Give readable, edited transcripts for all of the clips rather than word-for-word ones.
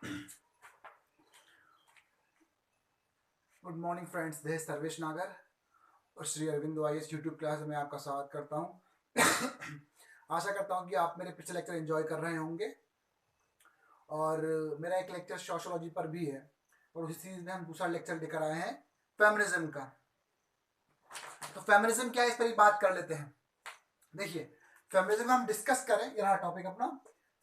Good morning friends, this Sarvesh Nagar और Shri Arvind YS YouTube class में आपका स्वागत करता हूँ। आशा करता हूँ कि आप मेरे पिछले लेक्चर एंजॉय कर रहे होंगे और मेरा एक लेक्चर सोशियोलॉजी पर भी है और उसी सीरीज में हम दूसरा लेक्चर लेकर आए हैं फेमिनिज्म का। तो फेमिनिज्म क्या है, इस पर ही बात कर लेते हैं। देखिए, फेमिनिज्म हम डिस्कस करें, ये रहा टॉपिक अपना।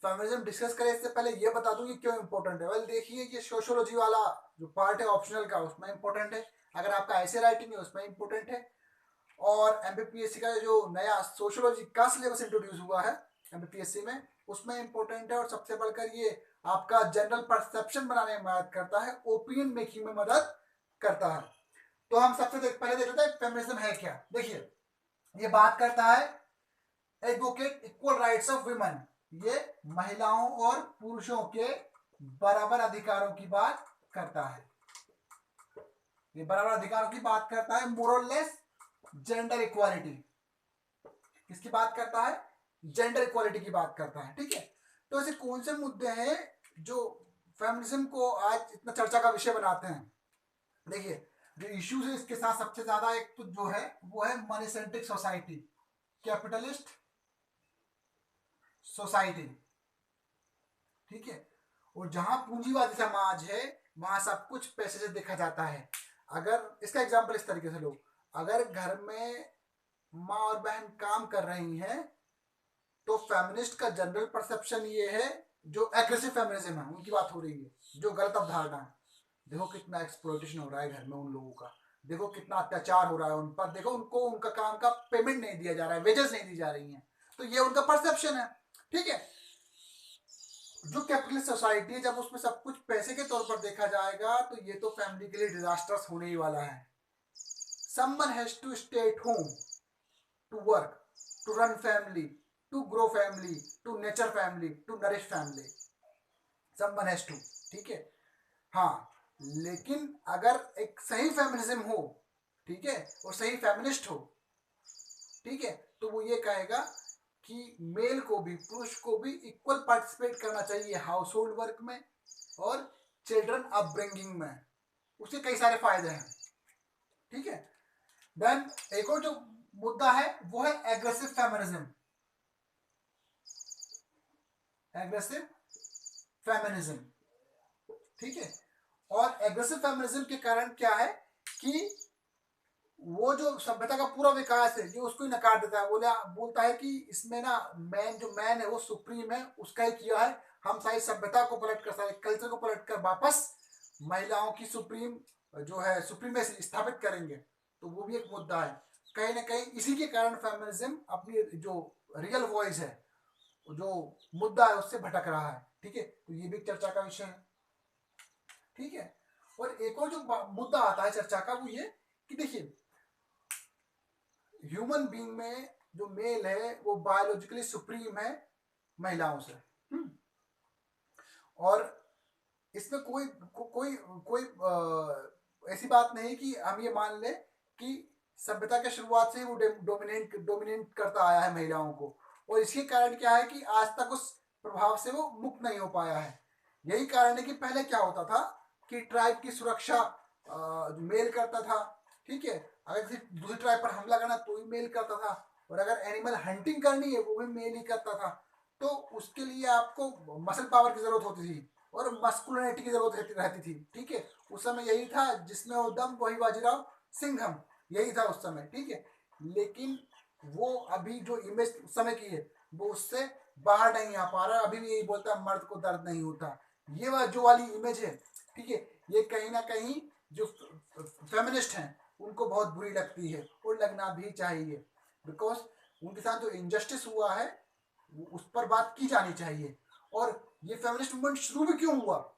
फेमिनिज्म डिस्कस करें इससे पहले ये बता दूं कि क्यों इंपॉर्टेंट है। वेल देखिए, ये सोशियोलॉजी वाला जो पार्ट है ऑप्शनल का, उसमें इंपॉर्टेंट है। अगर आपका ऐसे राइटिंग है उसमें इंपॉर्टेंट है। और एमपीपीएससी का जो नया सोशियोलॉजी का सिलेबस इंट्रोड्यूस हुआ है एमपीपीएससी में, उसमें इंपॉर्टेंट है। और सबसे बढ़कर ये आपका जनरल परसेप्शन बनाने में मदद करता है, ओपिनियन मेकिंग में मदद करता है। तो हम सबसे पहले देख लेते हैं फेमिनिज्म है क्या। देखिए, ये बात करता है advocate equal rights of women, ये महिलाओं और पुरुषों के बराबर अधिकारों की बात करता है। ये बराबर अधिकारों की बात करता है। मोरलेस जेंडर इक्वालिटी, किसकी बात करता है? जेंडर इक्वालिटी की बात करता है। ठीक है, तो ऐसे कौन से मुद्दे हैं जो फेमिनिज्म को आज इतना चर्चा का विषय बनाते हैं? देखिए, जो इश्यूज है इसके साथ सबसे ज्यादा एक तो जो है वो है money centric society, capitalist society. ठीक है, और जहां पूंजीवादी समाज है वहां सब कुछ पैसे से देखा जाता है। अगर इसका एग्जांपल इस तरीके से लो, अगर घर में माँ और बहन काम कर रही हैं तो फेमिनिस्ट का जनरल परसेप्शन ये है, जो एग्रेसिव फेमिनिज्म है उनकी बात हो रही है, जो गलत अवधारणा है। देखो कितना एक्सप्लॉइटेशन हो रहा है घर में उन लोगों का, देखो कितना अत्याचार हो रहा है उन पर, देखो उनको उनका काम का पेमेंट नहीं दिया जा रहा है, वेजेस नहीं दी जा रही हैं। तो ये उनका परसेप्शन है। ठीक है, जो कैपिटलिस्ट सोसाइटी है, जब उसमें सब कुछ पैसे के तौर पर देखा जाएगा तो ये तो फैमिली के लिए डिजास्टर्स होने ही वाला है। Someone has to stay at home to work, to run family, to grow family, to nurture family, to nourish family. Someone has to. ठीक है, हाँ, लेकिन अगर एक सही फेमिनिज्म हो, ठीक है, और सही फेमिनिस्ट हो, ठीक है, तो वो ये कहेगा कि मेल को भी पुरुष को भी इक्वल पार्टिसिपेट करना चाहिए हाउस होल्ड वर्क में और चिल्ड्रन अपब्रिंगिंग में। उसके कई सारे फायदे हैं। ठीक है, देन एक और जो मुद्दा है वो है एग्रेसिव फेमिनिज्म। एग्रेसिव फेमिनिज्म, ठीक है, और एग्रेसिव फेमिनिज्म के कारण क्या है कि वो जो सभ्यता का पूरा विकास है ये उसको ही नकार देता है। बोलता है कि इसमें ना मैन है वो सुप्रीम है, उसका ही किया है। हम सारी सभ्यता को पलट कर, सारे कल्चर को पलट कर वापस महिलाओं की सुप्रीम जो है सुप्रीमेसी स्थापित करेंगे। तो वो भी एक मुद्दा है। कहीं ना कहीं इसी के कारण फेमिनिज्म अपनी जो रियल वॉइस है, जो मुद्दा है, उससे भटक रहा है। ठीक है, तो ये भी चर्चा का विषय है। ठीक है, और एक और जो मुद्दा आता है चर्चा का वो ये कि देखिए, ह्यूमन बीइंग में जो मेल है वो बायोलॉजिकली सुप्रीम है महिलाओं से। और इसमें कोई ऐसी बात नहीं कि हम ये मान ले कि सभ्यता के शुरुआत से ही वो डोमिनेट करता आया है महिलाओं को, और इसके कारण क्या है कि आज तक उस प्रभाव से वो मुक्त नहीं हो पाया है। यही कारण है कि पहले क्या होता था कि ट्राइब की सुरक्षा मेल करता था। ठीक है, अगर किसी दूसरी ट्राइब पर हमला करना तो भी मेल करता था, और अगर एनिमल हंटिंग करनी है वो भी मेल ही करता था। तो उसके लिए आपको मसल पावर की जरूरत होती थी और मस्कुलिनिटी की जरूरत रहती थी। ठीक है, उस समय यही था, जिसमें वो दम वही बाजीराव सिंघम, यही था उस समय। ठीक है, लेकिन वो अभी जो इमेज उस समय की है वो उससे बाहर नहीं आ पा रहा। अभी भी यही बोलता है मर्द को दर्द नहीं होता, ये जो वाली इमेज है। ठीक है, ये कहीं ना कहीं जो फेमिनिस्ट हैं उनको बहुत बुरी लगती है, और लगना भी चाहिए, बिकॉज उनके साथ जो इनजस्टिस हुआ है उस पर बात की जानी चाहिए। और ये फेमिनिस्ट मूवमेंट शुरू भी क्यों हुआ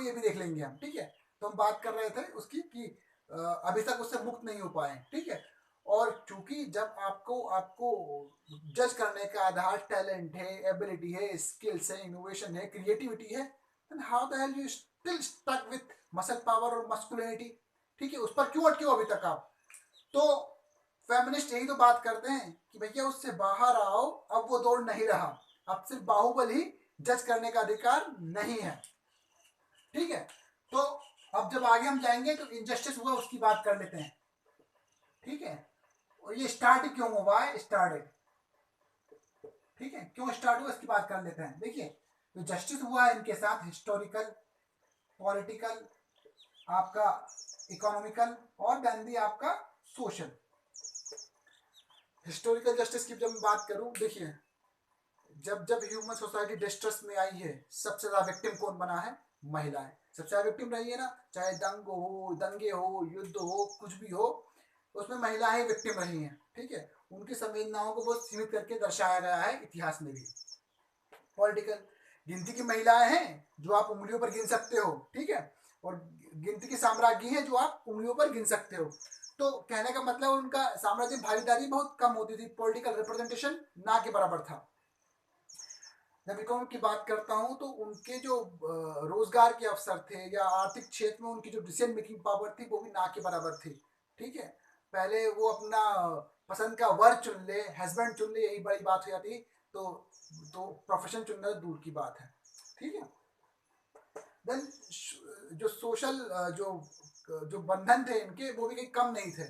ये भी देख लेंगे हम। ठीक है, तो हम बात कर रहे थे उसकी कि अभी तक उससे मुक्त नहीं हो पाए। ठीक है, और चूंकि जब आपको आपको जज करने का आधार टैलेंट है, एबिलिटी है, स्किल्स है, इनोवेशन है, क्रिएटिविटी है, then how the hell you still stuck with muscle power और मस्कुलिनिटी। ठीक है, उस पर क्यों अटके हो अभी तक आप? तो फेमिनिस्ट यही तो बात करते हैं कि भैया उससे बाहर आओ, अब वो दौड़ नहीं रहा, अब सिर्फ बाहुबल ही जज करने का अधिकार नहीं है। ठीक है, तो अब जब आगे हम जाएंगे तो इनजस्टिस हुआ उसकी बात कर लेते हैं। ठीक है, और ये स्टार्ट क्यों हुआ है, स्टार्टेड, ठीक है, क्यों स्टार्ट हुआ इसकी बात कर लेते हैं। देखिए, तो जस्टिस हुआ है इनके साथ हिस्टोरिकल, पॉलिटिकल, आपका इकोनॉमिकल और देन भी आपका सोशल। हिस्टोरिकल जस्टिस की जब मैं बात करूं, देखिए जब जब ह्यूमन सोसाइटी डिस्ट्रेस में आई है, सबसे ज्यादा विक्टिम कौन बना है, महिलाएं सबसे ज्यादा विक्टिम रही है ना। चाहे दंगे हो, युद्ध हो, कुछ भी हो, उसमें महिलाएं विक्टिम रही हैं। ठीक है, उनकी संवेदनाओं को बहुत सीमित करके दर्शाया गया है इतिहास में भी। पॉलिटिकल, गिनती की महिलाएं हैं जो आप उंगलियों पर गिन सकते हो। ठीक है, और गिनती की साम्राज्ञी है जो आप उंगलियों पर गिन सकते हो। तो कहने का मतलब उनका साम्राज्य भागीदारी बहुत कम होती थी, पॉलिटिकल रिप्रेजेंटेशन ना के बराबर था। जब इकोनॉमी की बात करता हूं तो उनके जो रोजगार के अवसर थे या आर्थिक क्षेत्र में उनकी जो डिसीजन मेकिंग पावर थी वो भी ना के बराबर थी। ठीक है, पहले वो अपना पसंद का वर चुन ले, हस्बैंड चुन ले, यही बड़ी बात हो जाती। तो प्रोफेशन चुनना दूर की बात है। ठीक है, देन जो सोशल जो जो बंधन थे इनके वो भी कहीं कम नहीं थे।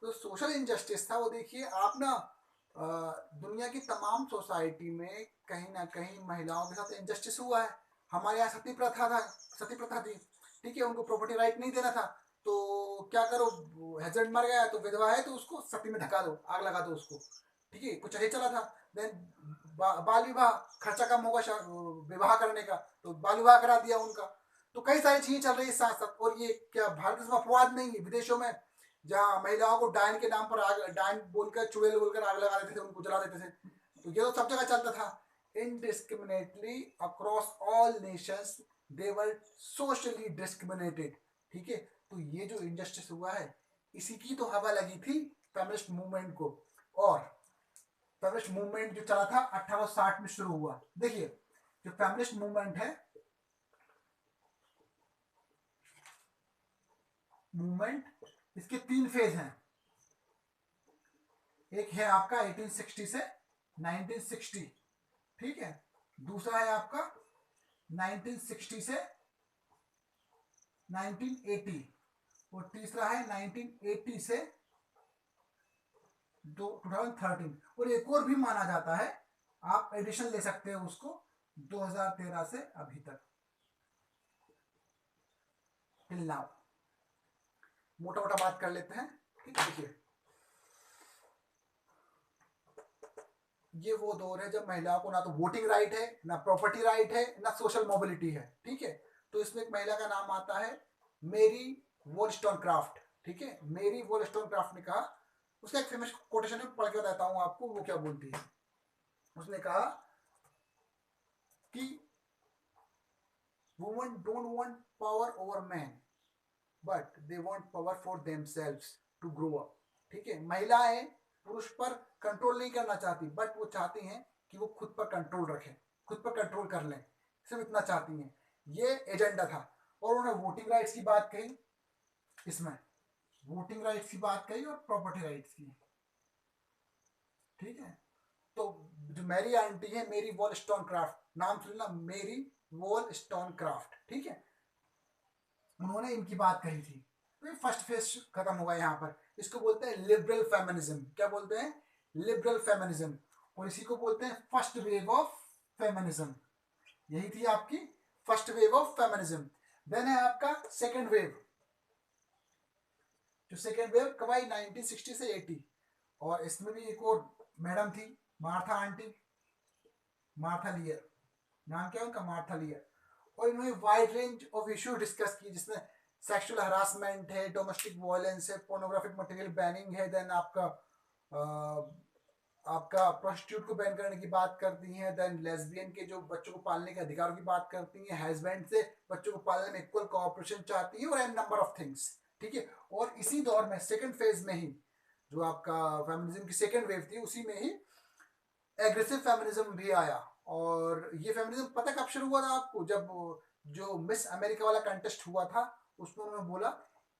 तो सोशल इनजस्टिस था वो, देखिए आप ना दुनिया की तमाम सोसाइटी में कहीं ना कहीं महिलाओं के साथ इनजस्टिस हुआ है। हमारे यहाँ सती प्रथा थी। ठीक है, उनको प्रॉपर्टी राइट नहीं देना था, तो क्या करो, हस्बैंड मर गया तो विधवा है तो उसको सती में ढका दो, आग लगा दो उसको। ठीक है, कुछ ऐसे चला था। देन बाल विवाह, खर्चा कम होगा विवाह करने का, तो बाल विवाह करा दिया उनका। तो कई सारी चीजें चल रही है साथ साथ। और ये क्या भारत में अपवाद नहीं है, विदेशों में जहाँ महिलाओं को डायन के नाम पर आग, डायन बोलकर, चुड़ैल बोलकर आग लगा देते थे, उनको जला देते थे। तो ये तो सब जगह चलता था। इनडिस्क्रिमिनेटली अक्रॉस ऑल नेशंस दे वर सोशली डिस्क्रिमिनेटेड। ठीक है, तो ये जो इनजस्टिस हुआ है इसी की तो हवा लगी थी फेमिनिस्ट मूवमेंट को। और फेमिनिस्ट मूवमेंट जो चला था 1860 में शुरू हुआ। देखिए, जो फेमिनिस्ट मूवमेंट है, इसके 3 फेज हैं। एक है आपका 1860 से 1960, ठीक है। दूसरा है आपका 1960 से 1980, और तीसरा है 1980 से 2013। और एक और भी माना जाता है, आप एडिशन ले सकते हो उसको, 2013 से अभी तक, टिल नाउ। मोटा मोटा बात कर लेते हैं। ठीक है, देखिए ये वो दौर है जब महिलाओं को ना तो वोटिंग राइट है, ना प्रॉपर्टी राइट है, ना सोशल मोबिलिटी है। ठीक है, तो इसमें एक महिला का नाम आता है मेरी वोllस्टोनक्राफ्ट। ठीक है, मेरी वोllस्टोनक्राफ्ट ने कहा, उसका एक फेमस कोटेशन है, पढ़ के बताता हूं आपको वो क्या बोलती है। उसने कहा कि women don't want power over man, but they want power for themselves to grow up. ठीक है, महिलाएं पुरुष पर कंट्रोल नहीं करना चाहती, बट वो चाहती हैं कि वो खुद पर कंट्रोल रखें, खुद पर कंट्रोल कर लें, सिर्फ इतना चाहती हैं। ये एजेंडा था। और उन्होंने वोटिंग राइट्स की बात कही, इसमें वोटिंग राइट्स की बात कही और प्रॉपर्टी राइट्स की। ठीक है, तो जो मेरी आंटी है, मेरी वोllस्टोनक्राफ्ट, नाम सुनना, मेरी वोllस्टोनक्राफ्ट। ठीक है, उन्होंने इनकी बात कही थी। तो ये फर्स्ट फेज खत्म हुआ यहाँ पर। इसको बोलते हैं लिबरल फेमिनिज्म। क्या बोलते हैं, लिबरल फेमिनिज्म। और इसी को बोलते हैं फर्स्ट वेव ऑफ फेमिनिज्म। यही थी आपकी first wave of feminism. Then है आपका सेकेंड वेव। जो सेकेंड वेव कब आई, 1960 से 80। और इसमें भी एक और मैडम थी, मार्था आंटी, मार्था लियर, नाम क्या उनका, मार्था लियर। और इन्होंने wide range of issue discuss की, जिसमें सेक्सुअल हरासमेंट है, डोमेस्टिक वायलेंस है, पोर्नोग्राफिक मटेरियल बैनिंग है, देन आपका प्रोस्टिट्यूट को बैन करने की बात करती हैं, देन लेस्बियन के जो बच्चों को पालने के अधिकारों की बात करती हैं, हस्बैंड से बच्चों को पालने में इक्वल कोऑपरेशन चाहती है, और एन नंबर ऑफ थिंग्स। ठीक है, और इसी दौर में सेकंड फेज में ही जो आपका फेमिनिज्म की सेकंड वेव थी, उसी में ही एग्रेसिव फेमिनिज्म भी आया। और ये फेमिनिज्म पता कब शुरू हुआ था आपको, जब जो मिस अमेरिका वाला कंटेस्ट हुआ था, उसमें उन्होंने बोला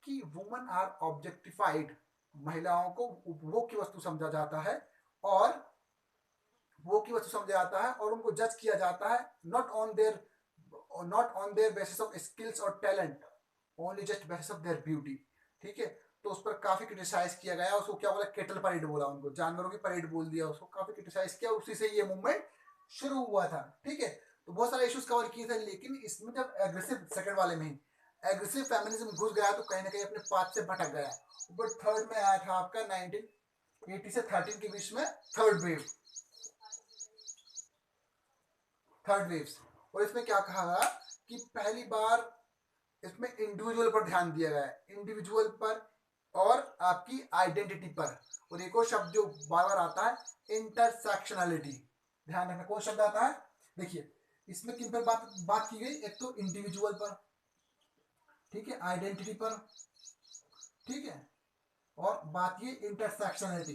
कि वुमेन आर ऑब्जेक्टिफाइड, महिलाओं को उपभोग की वस्तु समझा जाता है, और वो की वस्तु समझा जाता है और उनको जज किया जाता है not on their basis of skills और talent, only just basis of their beauty. ठीक है, तो उस पर काफी क्रिटिसाइज किया गया, उसको क्या बोला, केटल परेड बोला, उनको जानवरों की परेड बोल दिया, उसको काफी क्रिटिसाइज किया, उसी से ये मूवमेंट शुरू हुआ था। ठीक है, तो बहुत सारे इश्यूज कवर किए थे, लेकिन इसमें जब एग्रेसिव सेकंड वाले में ही एग्रेसिव फेमिनिज्म घुस गया तो कहीं ना कहीं अपने पाथ से भटक गया। ऊपर थर्ड में आया था आपका 1980 से 13 के बीच में थर्ड वेव्स। और इसमें क्या कहा गया कि पहली बार इसमें इंडिविजुअल पर ध्यान दिया गया है, इंडिविजुअल पर और आपकी आइडेंटिटी पर। और एक और शब्द जो बार बार आता है, इंटरसेक्शनलिटी। ध्यान रखना कौन शब्द आता है। देखिए इसमें किन पर बात की गई, एक तो इंडिविजुअल पर, ठीक है, आइडेंटिटी पर, ठीक है, और बात ये इंटरसेक्शनलिटी।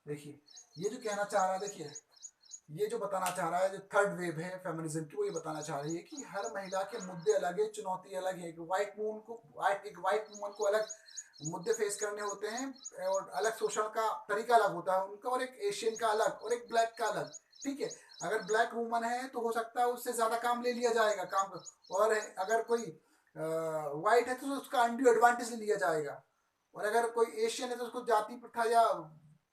देखिए ये जो कहना चाह रहा है, देखिए ये जो बताना चाह रहा है, जो थर्ड वेव है फेमिनिज्म की, वो ये बताना चाह रही है कि हर महिला के मुद्दे अलग है, चुनौती अलग है। एक वाइट वुमन को अलग मुद्दे फेस करने होते हैं और अलग शोषण का तरीका अलग होता है उनका, और एक एशियन का अलग और एक ब्लैक का अलग। ठीक है, अगर ब्लैक वुमन है तो हो सकता है उससे ज्यादा काम ले लिया जाएगा काम, और अगर कोई वाइट है तो उसका अनड्यू एडवांटेज ले लिया जाएगा, और अगर कोई एशियन है तो उसको जाति प्रथा या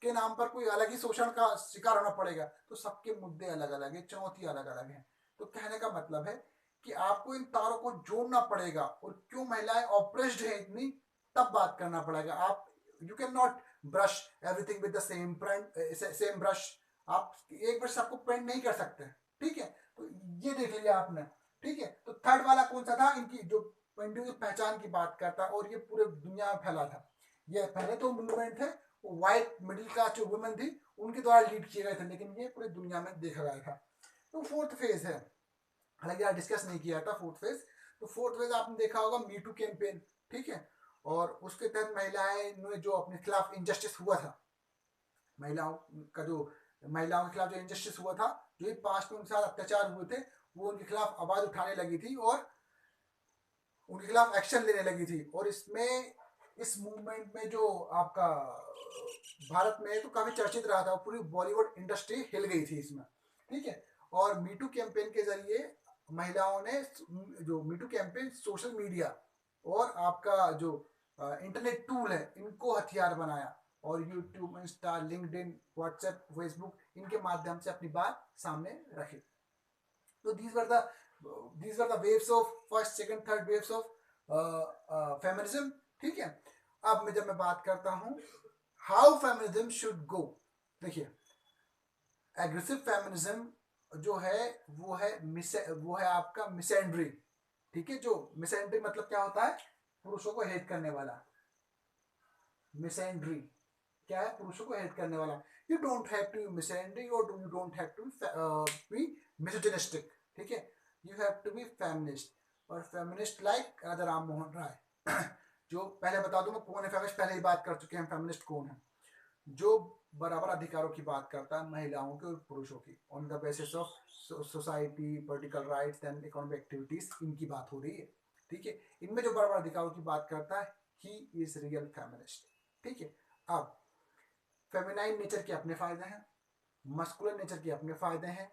के नाम पर कोई अलग ही शोषण का शिकार होना पड़ेगा। तो सबके मुद्दे अलग अलग है, चुनौती अलग अलग है। तो कहने का मतलब है कि आपको इन तारों को जोड़ना पड़ेगा, और क्यों महिलाएं ऑप्रेस्ड है इतनी, तब बात करना पड़ेगा। आप you can not brush everything with the same brush. आप एक ब्रश आपको पेंट नहीं कर सकते। ठीक है, तो ये देख लिया आपने। ठीक है, तो थर्ड वाला कौन सा था, इनकी जो इंडिविजुअल पहचान की बात करता, और ये पूरे दुनिया में फैला था। ये पहले तो मूवमेंट थे व्हाइट मिडिल क्लास जो वुमेन थी उनके द्वारा लीड किए गए थे, लेकिन ये पूरी दुनिया में देखा गया था। तो फोर्थ फेज है, हालांकि यार डिस्कस नहीं किया था फोर्थ फेज। तो फोर्थ फेज आपने देखा होगा मी टू कैंपेन। ठीक है, और उसके तहत महिलाएं जो अपने खिलाफ इनजस्टिस हुआ था, महिलाओं के खिलाफ जो इनजस्टिस हुआ था, जो पास्ट में उनके साथ अत्याचार हुए थे, वो उनके खिलाफ आवाज उठाने लगी थी और उनके खिलाफ एक्शन लेने लगी थी। और इस मूवमेंट में जो आपका भारत में तो काफी चर्चित रहा था, पूरी बॉलीवुड इंडस्ट्री हिल गई थी इसमें। ठीक है, और मीटू कैंपेन के जरिए महिलाओं ने, जो मीटू कैंपेन सोशल मीडिया और आपका जो इंटरनेट टूल है इनको हथियार बनाया, और YouTube, Insta, LinkedIn, WhatsApp, Facebook, इनके माध्यम से अपनी बात सामने रखी। तो these were the waves of first, second, third waves of feminism. ठीक है, अब जब मैं बात करता हूं हाउ फेमिनिज्म शुड गो, देखिए एग्रेसिव फेमिनिज्म जो है वो है आपका मिसेंड्री। ठीक है, जो मिसेंड्री मतलब क्या होता है, पुरुषों को हेट करने वाला। मिसेंड्री क्या है, पुरुषों को हेट करने वाला। You don't have to be misandry और you don't have to be misogynistic. ठीक है, you have to be feminist, और फेमिनिस्ट लाइक राजा राम मोहन राय जो पहले बता दूं मैं कौन है फेमिनिस्ट, पहले ही बात कर चुके हैं फेमिनिस्ट कौन है, जो बराबर अधिकारों की बात करता है महिलाओं के और पुरुषों की, on the basis of society, political rights and economic activities, इनकी बात हो रही है। ठीक है, इनमें जो बराबर अधिकारों की बात करता है, ही इज रियल फेमिनिस्ट। ठीक है, अब फेमिनाइन नेचर के अपने फायदे हैं, मस्कुलिन नेचर के अपने फायदे हैं,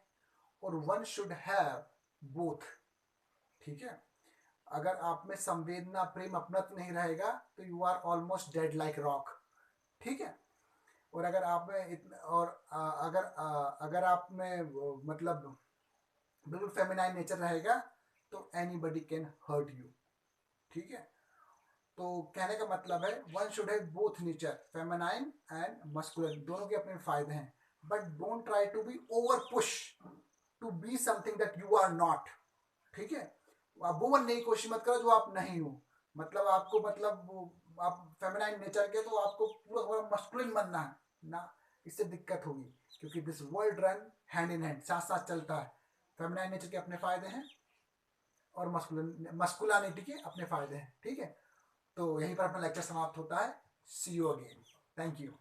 और वन शुड हैव बोथ। ठीक है, अगर आप में संवेदना, प्रेम, अपनत्व नहीं रहेगा तो you are almost dead like rock. ठीक है, और अगर आप में अगर आप में मतलब बिल्कुल फेमिनाइन नेचर रहेगा तो एनीबडी कैन हर्ट यू। ठीक है, तो कहने का मतलब है one should have both nature, feminine and masculine, दोनों के अपने फायदे हैं, but don't try to be over push to be something that you are not. ठीक है, आप वो बनने की कोशिश मत करो जो आप नहीं हो। मतलब आपको आप फेमिनाइन नेचर के तो आपको पूरा मस्कुलिन बनना है ना, इससे दिक्कत होगी, क्योंकि this world run hand in hand, साथ साथ चलता है। फेमिनाइन नेचर के अपने फायदे हैं और मस्कुलिनिटी के अपने फायदे हैं। ठीक है, तो यहीं पर अपना लेक्चर समाप्त होता है। सी यू अगेन, थैंक यू।